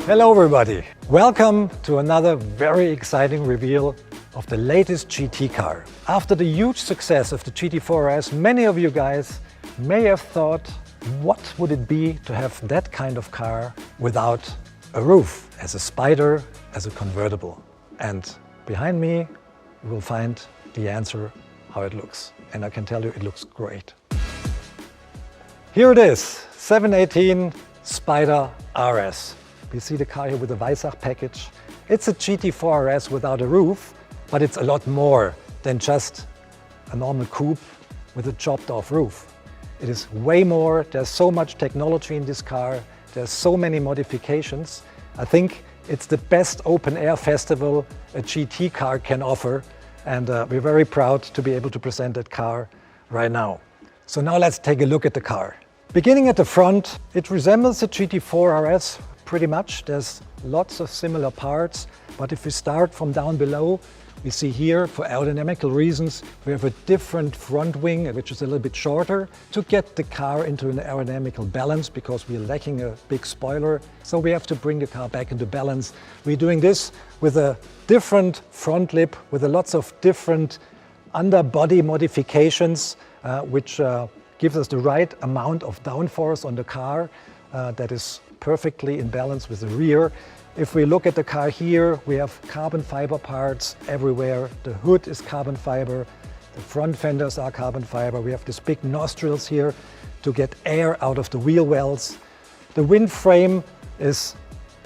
Hello everybody! Welcome to another very exciting reveal of the latest GT car. After the huge success of the GT3 RS, many of you guys may have thought, what would it be to have that kind of car without a roof, as a Spyder, as a convertible? And behind me you will find the answer how it looks. And I can tell you it looks great. Here it is, 718 Spyder RS. We see the car here with the Weissach package. It's a GT3 RS without a roof, but it's a lot more than just a normal coupe with a chopped off roof. It is way more. There's so much technology in this car. There's so many modifications. I think it's the best open air festival a GT car can offer. And we're very proud to be able to present that car right now. So now let's take a look at the car. Beginning at the front, it resembles the GT3 RS pretty much. There's lots of similar parts, but if we start from down below, we see here, for aerodynamical reasons, we have a different front wing, which is a little bit shorter, to get the car into an aerodynamical balance, because we're lacking a big spoiler. So we have to bring the car back into balance. We're doing this with a different front lip, with lots of different underbody modifications, which gives us the right amount of downforce on the car that is perfectly in balance with the rear. If we look at the car here, we have carbon fiber parts everywhere. The hood is carbon fiber, the front fenders are carbon fiber. We have these big nostrils here to get air out of the wheel wells. The wind frame is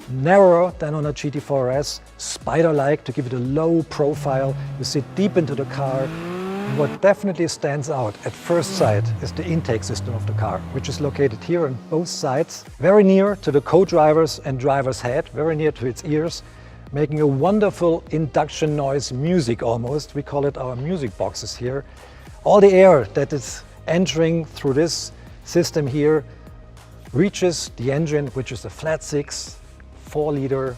narrower than on a GT3 RS, Spyder-like, to give it a low profile. You sit deep into the car. What definitely stands out at first sight is the intake system of the car, which is located here on both sides, very near to the co-driver's and driver's head, very near to its ears, making a wonderful induction noise music almost. We call it our music boxes here. All the air that is entering through this system here reaches the engine, which is a flat 6, 4-liter,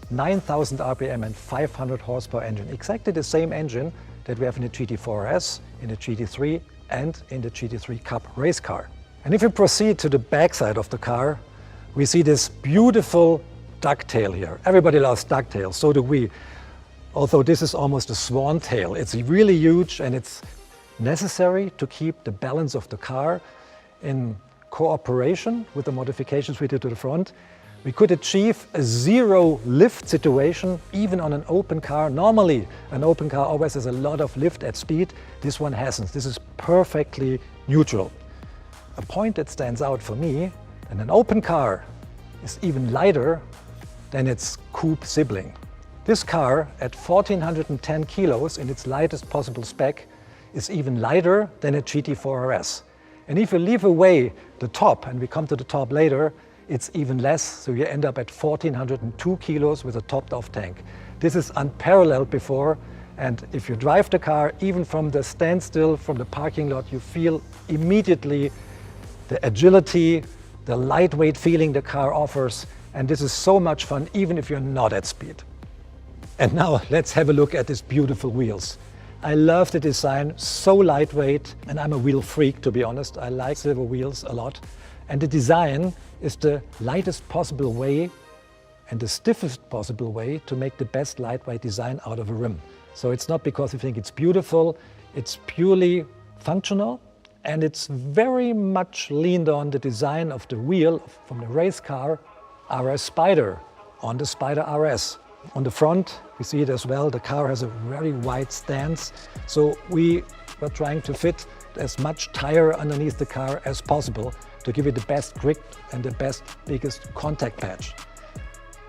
9,000 RPM and 500 horsepower engine. Exactly the same engine that we have in the GT3 RS, in the GT3 and in the GT3 Cup race car. And if we proceed to the backside of the car, we see this beautiful ducktail here. Everybody loves ducktails, so do we. Although this is almost a swan tail. It's really huge and it's necessary to keep the balance of the car in cooperation with the modifications we did to the front. We could achieve a zero lift situation even on an open car. Normally, an open car always has a lot of lift at speed. This one hasn't. This is perfectly neutral. A point that stands out for me, and an open car is even lighter than its coupe sibling. This car, at 1,410 kilos in its lightest possible spec, is even lighter than a GT3 RS. And if you leave away the top, and we come to the top later, it's even less, so you end up at 1,402 kilos with a topped-off tank. This is unparalleled before, and if you drive the car, even from the standstill, from the parking lot, you feel immediately the agility, the lightweight feeling the car offers, and this is so much fun, even if you're not at speed. And now let's have a look at these beautiful wheels. I love the design, so lightweight, and I'm a wheel freak, to be honest. I like silver wheels a lot. And the design is the lightest possible way and the stiffest possible way to make the best lightweight design out of a rim. So it's not because we think it's beautiful, it's purely functional, and it's very much leaned on the design of the wheel from the race car RS Spyder on the Spyder RS. On the front, we see it as well, the car has a very wide stance, so we were trying to fit as much tire underneath the car as possible to give it the best grip and the best, biggest contact patch.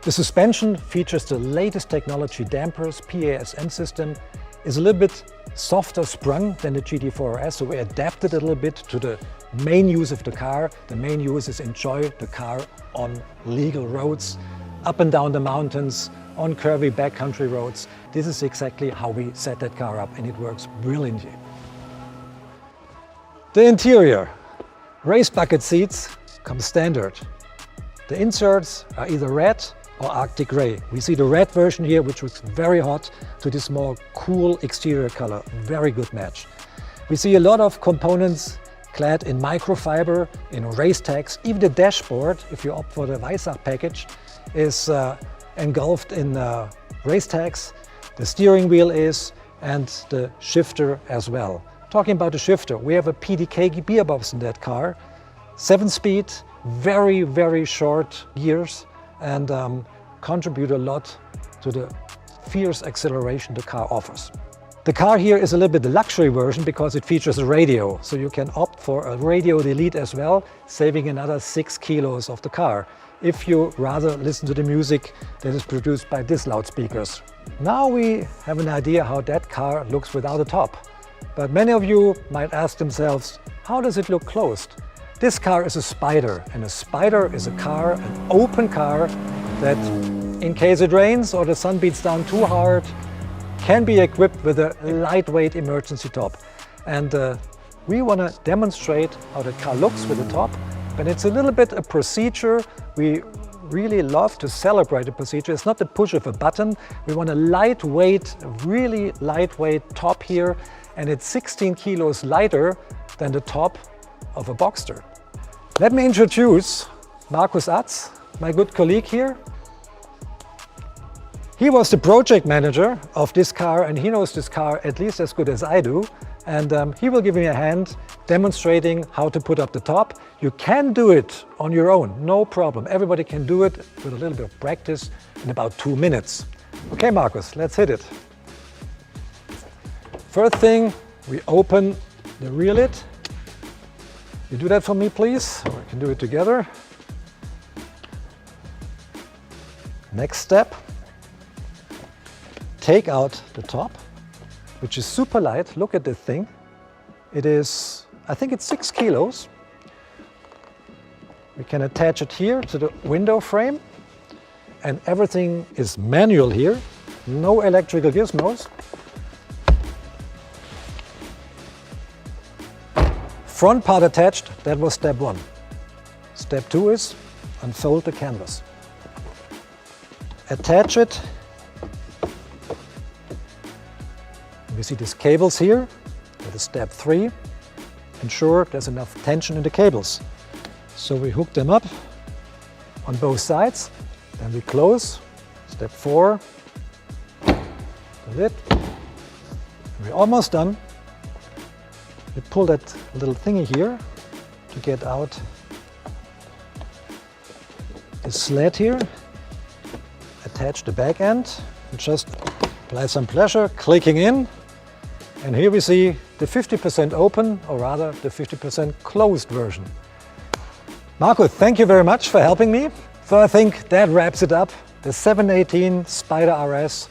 The suspension features the latest technology dampers, PASM system, is a little bit softer sprung than the GT3 RS, so we adapted a little bit to the main use of the car. The main use is enjoy the car on legal roads, up and down the mountains, on curvy backcountry roads. This is exactly how we set that car up, and it works brilliantly. The interior. Race bucket seats come standard. The inserts are either red or Arctic Grey. We see the red version here, which looks very hot, to this more cool exterior color. Very good match. We see a lot of components clad in microfiber, in race tags. Even the dashboard, if you opt for the Weissach package, is engulfed in race tags, the steering wheel is, and the shifter as well. Talking about the shifter, we have a PDK gearbox in that car, 7-speed, very, very short gears, and contribute a lot to the fierce acceleration the car offers. The car here is a little bit the luxury version because it features a radio, so you can opt for a radio delete as well, saving another 6 kilos of the car, if you rather listen to the music that is produced by these loudspeakers. Now we have an idea how that car looks without a top. But many of you might ask themselves, how does it look closed? This car is a Spyder, and a Spyder is a car, an open car, that in case it rains or the sun beats down too hard, can be equipped with a lightweight emergency top. And we want to demonstrate how the car looks with the top, but it's a little bit a procedure. We really love to celebrate the procedure. It's not the push of a button. We want a lightweight, really lightweight top here, and it's 16 kilos lighter than the top of a Boxster. Let me introduce Markus Atz, my good colleague here. He was the project manager of this car, and he knows this car at least as good as I do. And he will give me a hand demonstrating how to put up the top. You can do it on your own, no problem. Everybody can do it with a little bit of practice in about 2 minutes. Okay, Markus, let's hit it. First thing, we open the rear lid. You do that for me, please, or we can do it together. Next step. Take out the top, which is super light. Look at this thing. It is, I think it's 6 kilos. We can attach it here to the window frame, and everything is manual here. No electrical gizmos. Front part attached, that was step 1. Step 2 is unfold the canvas. Attach it. We see these cables here. That is step 3. Ensure there's enough tension in the cables. So we hook them up on both sides. Then we close. Step 4. The lid. We're almost done. We pull that little thingy here to get out the sled here. Attach the back end and just apply some pressure, clicking in. And here we see the 50% open, or rather the 50% closed version. Markus, thank you very much for helping me. So I think that wraps it up. The 718 Spyder RS.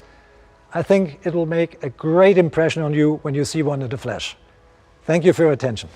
I think it will make a great impression on you when you see one in the flesh. Thank you for your attention.